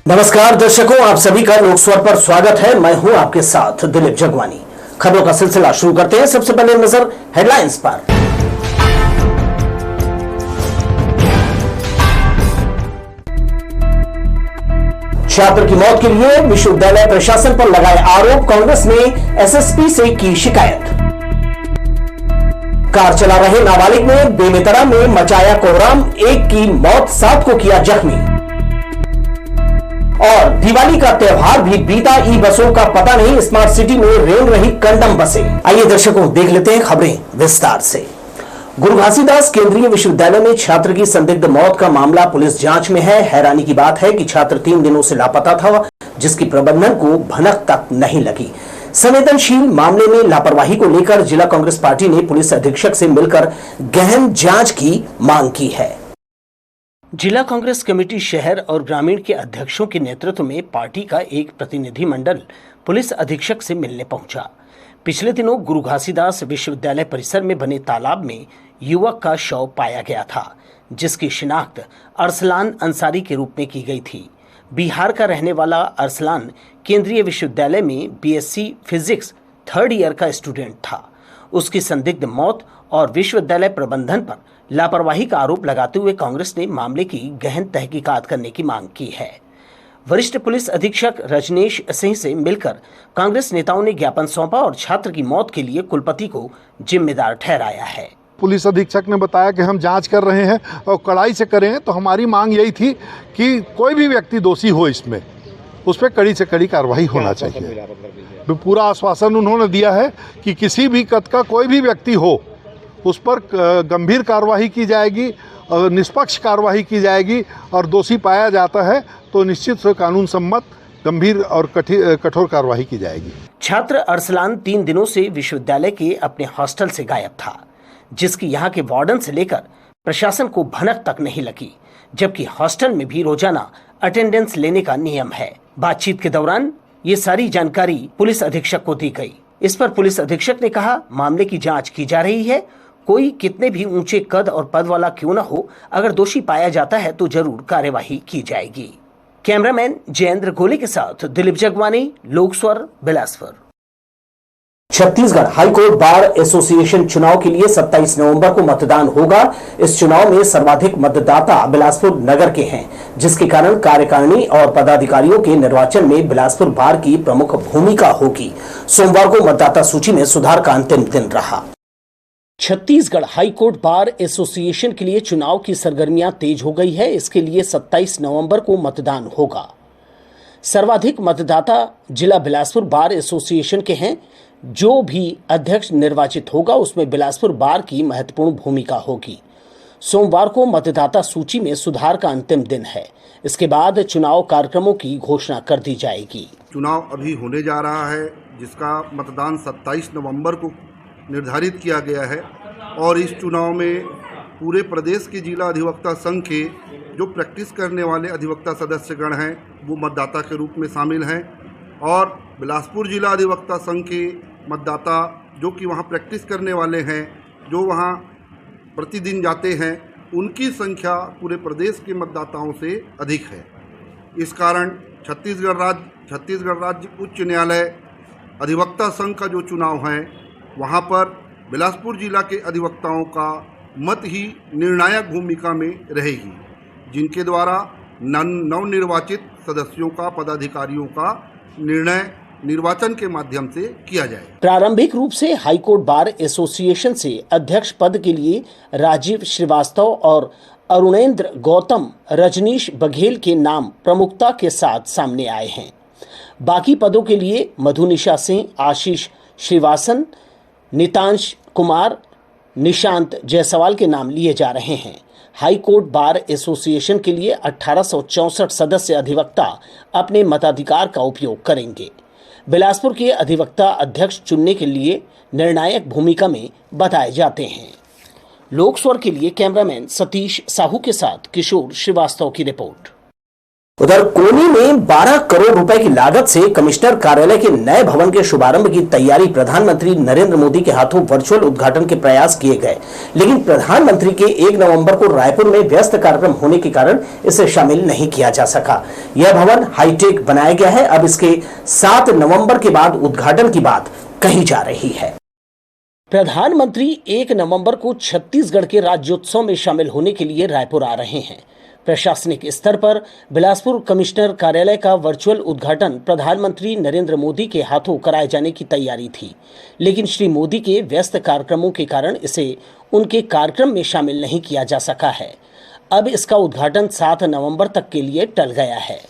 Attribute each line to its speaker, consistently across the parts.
Speaker 1: नमस्कार दर्शकों, आप सभी का लोक स्वर पर स्वागत है। मैं हूं आपके साथ दिलीप जगवानी। खबरों का सिलसिला शुरू करते हैं। सबसे पहले नजर हेडलाइंस पर। छात्र की मौत के लिए विश्वविद्यालय प्रशासन पर लगाए आरोप, कांग्रेस ने एसएसपी से की शिकायत। कार चला रहे नाबालिग ने बेमेतरा में मचाया कोहराम, एक की मौत, 7 को किया जख्मी। और दिवाली का त्योहार भी बीता, ई बसों का पता नहीं, स्मार्ट सिटी में रेंग रही कंडम बसें। आइए दर्शकों, देख लेते हैं खबरें विस्तार से। गुरु घासीदास केंद्रीय विश्वविद्यालय में छात्र की संदिग्ध मौत का मामला पुलिस जांच में है। हैरानी की बात है कि छात्र 3 दिनों से लापता था, जिसकी प्रबंधन को भनक तक नहीं लगी। संवेदनशील मामले में लापरवाही को लेकर जिला कांग्रेस पार्टी ने पुलिस अधीक्षक से मिलकर गहन जांच की मांग की है। जिला कांग्रेस कमेटी शहर और ग्रामीण के अध्यक्षों के नेतृत्व में पार्टी का एक प्रतिनिधि मंडल पुलिस अधीक्षक से मिलने पहुंचा। पिछले दिनों गुरु घासीदास विश्वविद्यालय परिसर में बने तालाब में युवक का शव पाया गया था, जिसकी शिनाख्त अरसलान अंसारी के रूप में की गई थी। बिहार का रहने वाला अरसलान केंद्रीय विश्वविद्यालय में बीएससी फिजिक्स 3rd ईयर का स्टूडेंट था। उसकी संदिग्ध मौत और विश्वविद्यालय प्रबंधन पर लापरवाही का आरोप लगाते हुए कांग्रेस ने मामले की गहन तहकीकात करने की मांग की है। वरिष्ठ पुलिस अधीक्षक रजनीश सिंह से मिलकर कांग्रेस नेताओं ने ज्ञापन सौंपा और छात्र की मौत के लिए कुलपति को जिम्मेदार ठहराया है।
Speaker 2: पुलिस अधीक्षक ने बताया कि हम जांच कर रहे हैं और कड़ाई से करें, तो हमारी मांग यही थी कि कोई भी व्यक्ति दोषी हो इसमें, उस पर कड़ी से कड़ी कार्रवाई होना चाहिए। पूरा आश्वासन उन्होंने दिया है कि किसी भी कद का कोई भी व्यक्ति हो उस पर गंभीर कार्रवाई की जाएगी और निष्पक्ष कार्रवाई की जाएगी, और दोषी पाया जाता है तो निश्चित से कानून सम्मत गंभीर और कठोर कार्रवाई की जाएगी।
Speaker 1: छात्र अरसलान 3 दिनों से विश्वविद्यालय के अपने हॉस्टल से गायब था, जिसकी यहाँ के वार्डन से लेकर प्रशासन को भनक तक नहीं लगी, जबकि हॉस्टल में भी रोजाना अटेंडेंस लेने का नियम है। बातचीत के दौरान ये सारी जानकारी पुलिस अधीक्षक को दी गई। इस पर पुलिस अधीक्षक ने कहा, मामले की जांच की जा रही है। कोई कितने भी ऊंचे कद और पद वाला क्यों न हो, अगर दोषी पाया जाता है तो जरूर कार्यवाही की जाएगी। कैमरामैन जयेंद्र गोले के साथ दिलीप जगवानी, लोक स्वर, Bilaspur. Chhattisgarh high court bar association चुनाव के लिए 27 नवंबर को मतदान होगा। इस चुनाव में सर्वाधिक मतदाता बिलासपुर नगर के हैं, जिसके कारण कार्यकारिणी और पदाधिकारियों के निर्वाचन में बिलासपुर बार की प्रमुख भूमिका होगी। सोमवार को मतदाता सूची में सुधार का अंतिम दिन रहा। छत्तीसगढ़ हाईकोर्ट बार एसोसिएशन के लिए चुनाव की सरगर्मियां तेज हो गई है। इसके लिए 27 नवंबर को मतदान होगा। सर्वाधिक मतदाता जिला बिलासपुर बार एसोसिएशन के हैं। जो भी अध्यक्ष निर्वाचित होगा उसमें बिलासपुर बार की महत्वपूर्ण भूमिका होगी। सोमवार को मतदाता सूची में सुधार का अंतिम दिन है। इसके बाद चुनाव कार्यक्रमों की घोषणा कर दी जाएगी।
Speaker 3: चुनाव अभी होने जा रहा है, जिसका मतदान 27 नवंबर को निर्धारित किया गया है, और इस चुनाव में पूरे प्रदेश के जिला अधिवक्ता संघ के जो प्रैक्टिस करने वाले अधिवक्ता सदस्यगण हैं वो मतदाता के रूप में शामिल हैं, और बिलासपुर जिला अधिवक्ता संघ के मतदाता जो कि वहाँ प्रैक्टिस करने वाले हैं, जो वहाँ प्रतिदिन जाते हैं, उनकी संख्या पूरे प्रदेश के मतदाताओं से अधिक है। इस कारण छत्तीसगढ़ राज्य उच्च न्यायालय अधिवक्ता संघ का जो चुनाव है, वहाँ पर बिलासपुर जिला के अधिवक्ताओं का मत ही निर्णायक भूमिका में रहेगी, जिनके द्वारा नवनिर्वाचित सदस्यों का, पदाधिकारियों का निर्णय निर्वाचन के माध्यम से किया जाए।
Speaker 1: प्रारंभिक रूप से हाईकोर्ट बार एसोसिएशन से अध्यक्ष पद के लिए राजीव श्रीवास्तव और अरुणेंद्र गौतम, रजनीश बघेल के नाम प्रमुखता के साथ सामने आए हैं। बाकी पदों के लिए मधुनिशा सिंह, आशीष श्रीवासन, नितांश कुमार, निशांत जायसवाल के नाम लिए जा रहे हैं। हाईकोर्ट बार एसोसिएशन के लिए 1864 सदस्य अधिवक्ता अपने मताधिकार का उपयोग करेंगे। बिलासपुर के अधिवक्ता अध्यक्ष चुनने के लिए निर्णायक भूमिका में बताए जाते हैं। लोक स्वर के लिए कैमरामैन सतीश साहू के साथ किशोर श्रीवास्तव की रिपोर्ट। उधर कोनी में 12 करोड़ रुपए की लागत से कमिश्नर कार्यालय के नए भवन के शुभारंभ की तैयारी प्रधानमंत्री नरेंद्र मोदी के हाथों वर्चुअल उद्घाटन के प्रयास किए गए, लेकिन प्रधानमंत्री के 1 नवंबर को रायपुर में व्यस्त कार्यक्रम होने के कारण इसे शामिल नहीं किया जा सका। यह भवन हाईटेक बनाया गया है। अब इसके 7 नवंबर के बाद उद्घाटन की बात कही जा रही है। प्रधानमंत्री 1 नवंबर को छत्तीसगढ़ के राज्योत्सव में शामिल होने के लिए रायपुर आ रहे हैं। प्रशासनिक स्तर पर बिलासपुर कमिश्नर कार्यालय का वर्चुअल उद्घाटन प्रधानमंत्री नरेंद्र मोदी के हाथों कराए जाने की तैयारी थी, लेकिन श्री मोदी के व्यस्त कार्यक्रमों के कारण इसे उनके कार्यक्रम में शामिल नहीं किया जा सका है। अब इसका उद्घाटन 7 नवंबर तक के लिए टल गया है।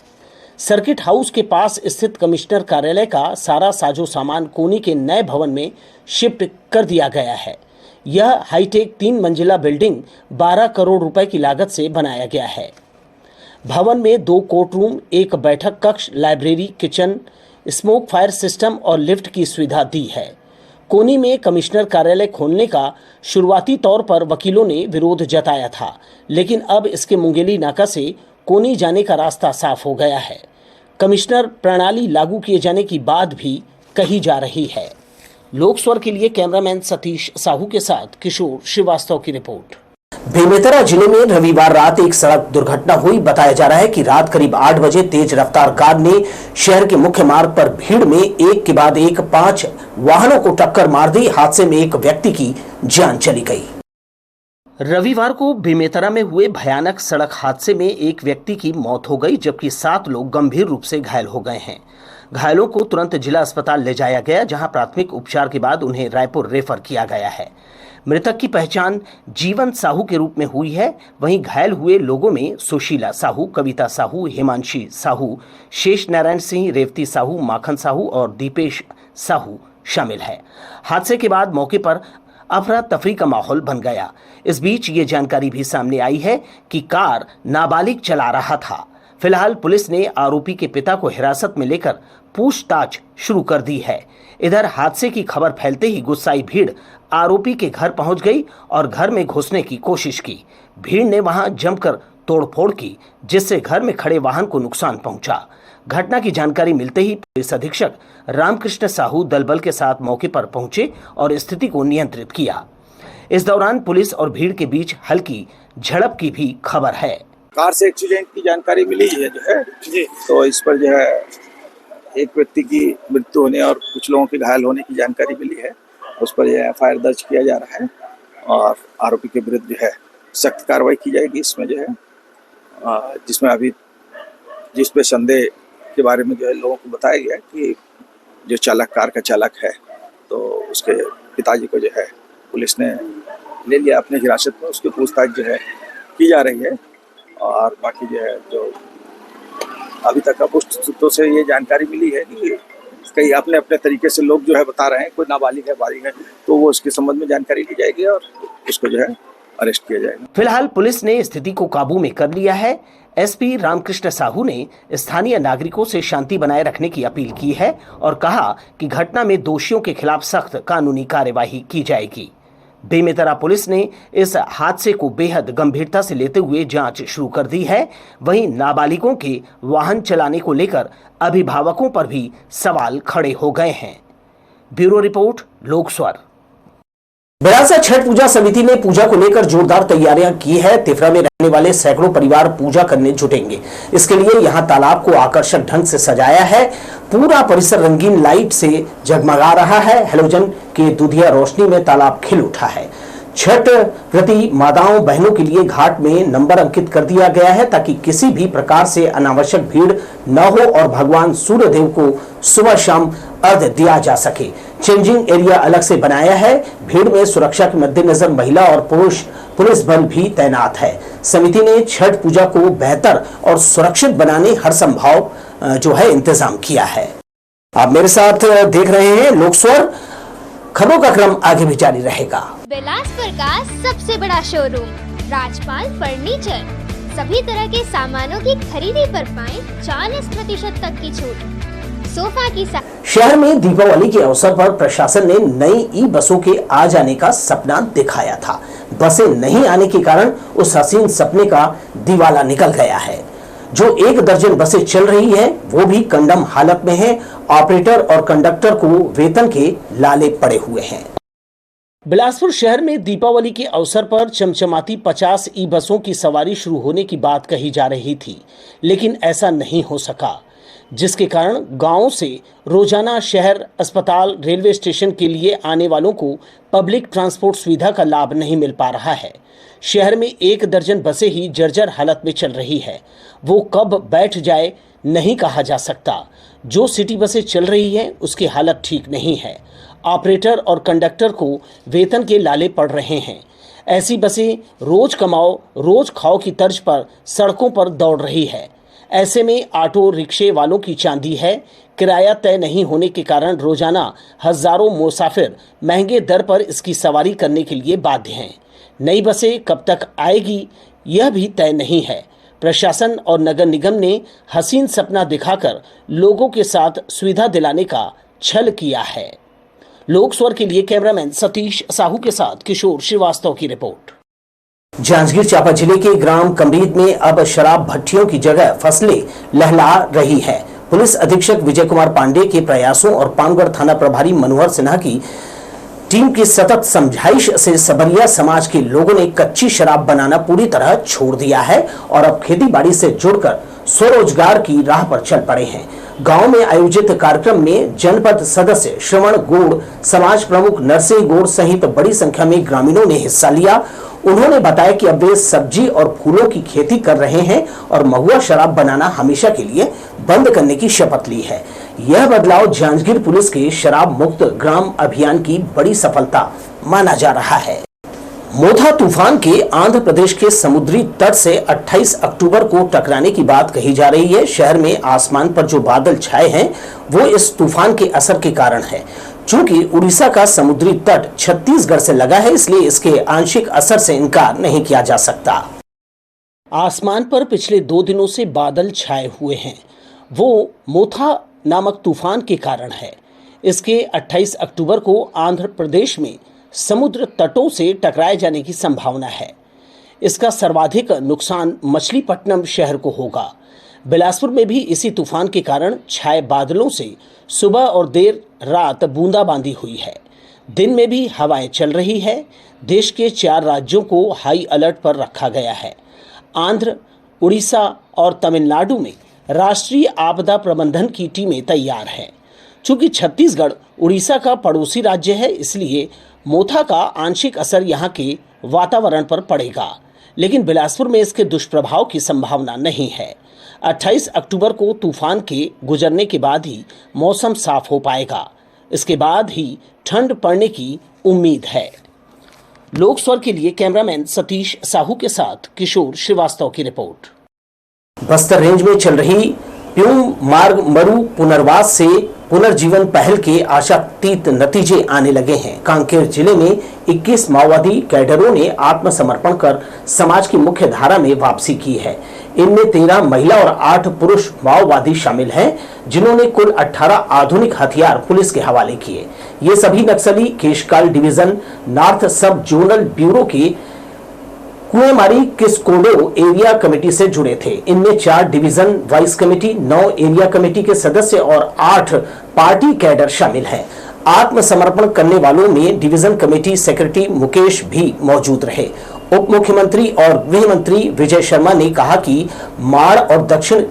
Speaker 1: सर्किट हाउस के पास स्थित कमिश्नर कार्यालय का सारा साजो सामान कोनी के नए भवन में शिफ्ट कर दिया गया है। यह हाईटेक 3 मंजिला बिल्डिंग 12 करोड़ रुपए की लागत से बनाया गया है। भवन में 2 कोर्ट रूम, 1 बैठक कक्ष, library, kitchen, smoke fire system और लिफ्ट की सुविधा दी है। कोनी में कमिश्नर कार्यालय खोलने का शुरुआती तौर पर वकीलों ने विरोध जताया था, लेकिन अब इसके मुंगेली नाका से कोनी जाने का रास्ता साफ हो गया है। कमिश्नर प्रणाली लागू किए जाने की बात भी कही जा रही है। लोकस्वर के लिए कैमरामैन सतीश साहू के साथ किशोर श्रीवास्तव की रिपोर्ट। बेमेतरा जिले में रविवार रात एक सड़क दुर्घटना हुई। बताया जा रहा है कि रात करीब 8 बजे तेज रफ्तार कार ने शहर के मुख्य मार्ग पर भीड़ में एक के बाद एक 5 वाहनों को टक्कर मार दी। हादसे में एक व्यक्ति की जान चली गई। रविवार को बेमेतरा में हुए भयानक सड़क हादसे में एक व्यक्ति की मौत हो गई, जबकि 7 लोग गंभीर रूप से घायल हो गए हैं। घायलों को तुरंत जिला अस्पताल ले जाया गया, जहां प्राथमिक उपचार के बाद उन्हें रायपुर रेफर किया गया है। मृतक की पहचान जीवन साहू के रूप में हुई है। वहीं घायल हुए लोगों में सुशीला साहू, कविता साहू, हिमांशी साहू, शेष नारायण सिंह, रेवती साहू, माखन साहू और दीपेश साहू शामिल है। हादसे के बाद मौके पर अफरा तफरी का माहौल बन गया। इस बीच ये जानकारी भी सामने आई है कि कार नाबालिग चला रहा था। फिलहाल पुलिस ने आरोपी के पिता को हिरासत में लेकर पूछताछ शुरू कर दी है। इधर हादसे की खबर फैलते ही गुस्साई भीड़ आरोपी के घर पहुंच गई और घर में घुसने की कोशिश की। भीड़ ने वहां जमकर तोड़फोड़ की, जिससे घर में खड़े वाहन को नुकसान पहुंचा। घटना की जानकारी मिलते ही पुलिस अधीक्षक रामकृष्ण साहू दलबल के साथ मौके पर पहुंचे और स्थिति को नियंत्रित किया। इस दौरान पुलिस और भीड़ के बीच हल्की झड़प की भी खबर है।
Speaker 4: कार से एक्सीडेंट की जानकारी मिली है जो है जी, तो इस पर जो है एक व्यक्ति की मृत्यु होने और कुछ लोगों के घायल होने की जानकारी मिली है। उस पर यह एफआईआर दर्ज किया जा रहा है और आरोपी के विरुद्ध जो है सख्त कार्रवाई की जाएगी। इसमें जो है जिसमें अभी जिस पे संदेह के बारे में जो है लोगों को बताया गया कि जो चालक, कार का चालक है, तो उसके पिताजी को जो है पुलिस ने ले लिया अपने हिरासत में। उसकी पूछताछ जो है की जा रही है और बाकी जो है जो अभी तक पुष्ट सूत्रों से ये जानकारी मिली है कि कई अपने अपने तरीके से लोग जो है बता रहे हैं, कोई नाबालिग है, बालिग है, तो वो उसके संबंध में जानकारी ली जाएगी और उसको जो है अरेस्ट किया जाएगा।
Speaker 1: फिलहाल पुलिस ने स्थिति को काबू में कर लिया है। एसपी रामकृष्ण साहू ने स्थानीय नागरिकों से शांति बनाए रखने की अपील की है और कहा कि घटना में दोषियों के खिलाफ सख्त कानूनी कार्यवाही की जाएगी। बेमेतरा पुलिस ने इस हादसे को बेहद गंभीरता से लेते हुए जांच शुरू कर दी है। वहीं नाबालिगों के वाहन चलाने को लेकर अभिभावकों पर भी सवाल खड़े हो गए हैं। Bureau report, Lokswar. बिलासा छठ पूजा समिति ने पूजा को लेकर जोरदार तैयारियां की है। तिफरा में रहने वाले सैकड़ों परिवार पूजा करने जुटेंगे। इसके लिए यहां तालाब को आकर्षक ढंग से सजाया है। पूरा परिसर रंगीन लाइट से जगमगा रहा है। हेलोजन की दुधिया रोशनी में तालाब खिल उठा है। छठ व्रती माताओं बहनों के लिए घाट में नंबर अंकित कर दिया गया है ताकि किसी भी प्रकार से अनावश्यक भीड़ न हो और भगवान सूर्यदेव को सुबह शाम अर्घ्य दिया जा सके। चेंजिंग एरिया अलग से बनाया है। भीड़ में सुरक्षा के मद्देनजर महिला और पुरुष पुलिस बल भी तैनात है। समिति ने छठ पूजा को बेहतर और सुरक्षित बनाने हर संभव जो है इंतजाम किया है। आप मेरे साथ देख रहे हैं लोकस्वर। खबरों का क्रम आगे भी जारी रहेगा।
Speaker 5: बिलासपुर का सबसे बड़ा शोरूम राजपाल फर्नीचर, सभी तरह के सामानों की खरीदी पर पाएं 40% तक की छूट। सोफा की
Speaker 1: शहर में दीपावली के अवसर पर प्रशासन ने नई ई बसों के आ जाने का सपना दिखाया था। बसें नहीं आने के कारण उस हसीन सपने का दिवाला निकल गया है। जो 1 दर्जन बसें चल रही है वो भी कंडम हालत में है। ऑपरेटर और कंडक्टर को वेतन के लाले पड़े हुए हैं। बिलासपुर शहर में दीपावली के अवसर पर चमचमाती 50 ई बसों की सवारी शुरू होने की बात कही जा रही थी, लेकिन ऐसा नहीं हो सका, जिसके कारण गांवों से रोजाना शहर, अस्पताल, रेलवे स्टेशन के लिए आने वालों को पब्लिक ट्रांसपोर्ट सुविधा का लाभ नहीं मिल पा रहा है। शहर में 1 दर्जन बसें ही जर्जर हालत में चल रही है। वो कब बैठ जाए नहीं कहा जा सकता। जो सिटी बसें चल रही हैं उसकी हालत ठीक नहीं है। ऑपरेटर और कंडक्टर को वेतन के लाले पड़ रहे हैं। ऐसी बसें रोज कमाओ रोज खाओ की तर्ज पर सड़कों पर दौड़ रही है। ऐसे में ऑटो रिक्शे वालों की चांदी है। किराया तय नहीं होने के कारण रोजाना हजारों मुसाफिर महंगे दर पर इसकी सवारी करने के लिए बाध्य हैं। नई बसें कब तक आएगी यह भी तय नहीं है। प्रशासन और नगर निगम ने हसीन सपना दिखाकर लोगों के साथ सुविधा दिलाने का छल किया है। लोक स्वर के लिए कैमरामैन सतीश साहू के साथ किशोर श्रीवास्तव की रिपोर्ट। जांजगीर चांपा जिले के ग्राम कमरीद में अब शराब भट्टियों की जगह फसलें लहला रही है। पुलिस अधीक्षक विजय कुमार पांडे के प्रयासों और पानगढ़ थाना प्रभारी मनोहर सिन्हा की टीम की सतत समझाइश से सबरिया समाज के लोगों ने कच्ची शराब बनाना पूरी तरह छोड़ दिया है और अब खेती बाड़ी से जुड़कर स्वरोजगार की राह पर चल पड़े हैं। गांव में आयोजित कार्यक्रम में जनपद सदस्य श्रवण गौड़, समाज प्रमुख नरसिंह गौड़ सहित बड़ी संख्या में ग्रामीणों ने हिस्सा लिया। उन्होंने बताया कि अब वे सब्जी और फूलों की खेती कर रहे हैं और महुआ शराब बनाना हमेशा के लिए बंद करने की शपथ ली है। यह बदलाव जांजगीर पुलिस के शराब मुक्त ग्राम अभियान की बड़ी सफलता माना जा रहा है। मोथा तूफान के आंध्र प्रदेश के समुद्री तट से 28 अक्टूबर को टकराने की बात कही जा रही है। शहर में आसमान पर जो बादल छाए हैं वो इस तूफान के असर के कारण है। चूंकि उड़ीसा का समुद्री तट छत्तीसगढ़ से लगा है, इसलिए इसके आंशिक असर से इनकार नहीं किया जा सकता। आसमान पर पिछले 2 दिनों से बादल छाए हुए हैं, वो मोथा नामक तूफान के कारण है। इसके 28 अक्टूबर को आंध्र प्रदेश में समुद्र तटों से टकराए जाने की संभावना है। इसका सर्वाधिक नुकसान मछलीपट्टनम शहर को होगा। बिलासपुर में भी इसी तूफान के कारण छाए बादलों से सुबह और देर रात बूंदाबांदी हुई है। दिन में भी हवाएं चल रही है। देश के 4 राज्यों को हाई अलर्ट पर रखा गया है। आंध्र, उड़ीसा और तमिलनाडु में राष्ट्रीय आपदा प्रबंधन की टीमें तैयार हैं। चूंकि छत्तीसगढ़ उड़ीसा का पड़ोसी राज्य है, इसलिए मोथा का आंशिक असर यहाँ के वातावरण पर पड़ेगा, लेकिन बिलासपुर में इसके दुष्प्रभाव की संभावना नहीं है। 28 अक्टूबर को तूफान के गुजरने के बाद ही मौसम साफ हो पाएगा। इसके बाद ही ठंड पड़ने की उम्मीद है। लोक स्वर के लिए कैमरामैन सतीश साहू के साथ किशोर श्रीवास्तव की रिपोर्ट। बस्तर रेंज में चल रही प्यूम मार्ग मरु पुनर्वास से पुनर्जीवन पहल के आशातीत नतीजे आने लगे हैं। कांकेर जिले में 21 माओवादी कैडरों ने आत्मसमर्पण कर समाज की मुख्य धारा में वापसी की है। इनमें 13 महिला और 8 पुरुष माओवादी शामिल हैं, जिन्होंने कुल 18 आधुनिक हथियार पुलिस के हवाले किए। ये सभी नक्सली केशकाल डिवीजन नॉर्थ सब जोनल ब्यूरो के कुएमारी किसकोडो एरिया कमेटी से जुड़े थे। इनमें 4 division vice committee, 9 area committee के सदस्य और 8 पार्टी कैडर शामिल हैं। आत्मसमर्पण करने वालों में डिवीजन कमेटी सेक्रेटरी मुकेश भी मौजूद रहे। उप मुख्यमंत्री और गृह मंत्री विजय शर्मा ने कहा कि माड़ और दक्षिण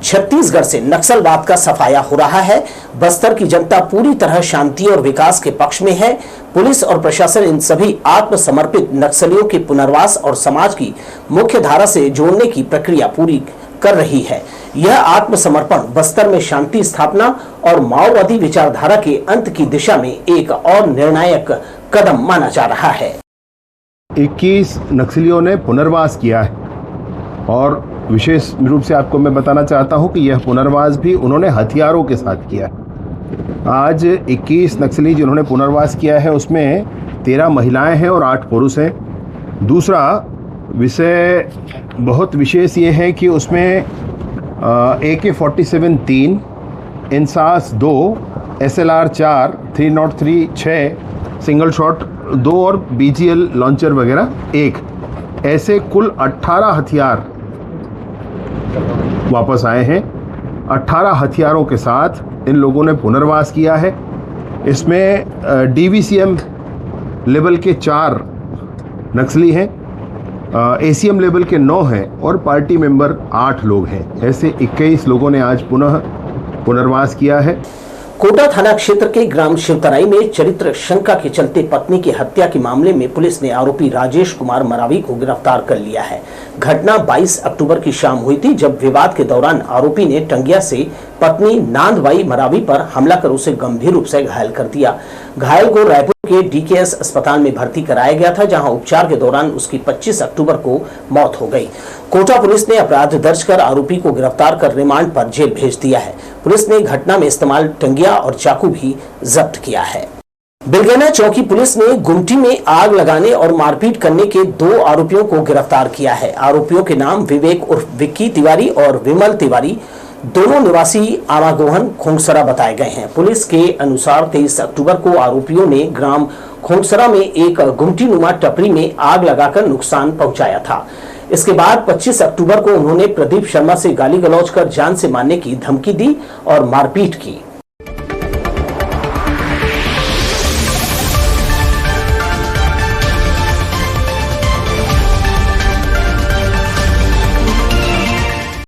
Speaker 1: छत्तीसगढ़ से नक्सलवाद का सफाया हो रहा है। बस्तर की जनता पूरी तरह शांति और विकास के पक्ष में है। पुलिस और प्रशासन इन सभी आत्मसमर्पित नक्सलियों के पुनर्वास और समाज की मुख्य धारा से जोड़ने की प्रक्रिया पूरी कर रही है। यह आत्मसमर्पण बस्तर में शांति स्थापना और माओवादी विचारधारा के अंत की दिशा में एक और निर्णायक कदम माना जा रहा है।
Speaker 6: 21 नक्सलियों ने पुनर्वास किया है और विशेष रूप से आपको मैं बताना चाहता हूं कि यह पुनर्वास भी उन्होंने हथियारों के साथ किया है। आज 21 नक्सली जिन्होंने पुनर्वास किया है उसमें 13 महिलाएं हैं और 8 पुरुष हैं। दूसरा विषय बहुत विशेष ये है कि उसमें AK-47 3, INSAS 2, SLR 4, 303 6, single shot 2 और BGL लॉन्चर वगैरह 1, ऐसे कुल 18 हथियार वापस आए हैं। 18 हथियारों के साथ इन लोगों ने पुनर्वास किया है। इसमें DVCM लेवल के 4 नक्सली हैं, ACM लेवल के 9 हैं और पार्टी मेंबर 8 लोग हैं। ऐसे 21 लोगों ने आज पुनः पुनर्वास किया है।
Speaker 1: कोटा थाना क्षेत्र के ग्राम शिवतराई में चरित्र शंका के चलते पत्नी की हत्या के मामले में पुलिस ने आरोपी राजेश कुमार मरावी को गिरफ्तार कर लिया है। घटना 22 अक्टूबर की शाम हुई थी, जब विवाद के दौरान आरोपी ने टंगिया से पत्नी नांदबाई मरावी पर हमला कर उसे गंभीर रूप से घायल कर दिया। घायल को रायपुर के DKS अस्पताल में भर्ती कराया गया था, जहां उपचार के दौरान उसकी 25 अक्टूबर को मौत हो गई। कोटा पुलिस ने अपराध दर्ज कर आरोपी को गिरफ्तार कर रिमांड पर जेल भेज दिया है। पुलिस ने घटना में इस्तेमाल टंगिया और चाकू भी जब्त किया है। बिलगेना चौकी पुलिस ने गुमटी में आग लगाने और मारपीट करने के 2 आरोपियों को गिरफ्तार किया है। आरोपियों के नाम विवेक उर्फ विक्की तिवारी और विमल तिवारी, दोनों निवासी आमागोहन खोंगसरा बताए गए हैं। पुलिस के अनुसार 23 अक्टूबर को आरोपियों ने ग्राम खोंगसरा में एक गुमटी नुमा टपरी में आग लगाकर नुकसान पहुंचाया था। इसके बाद 25 अक्टूबर को उन्होंने प्रदीप शर्मा से गाली गलौज कर जान से मारने की धमकी दी और मारपीट की।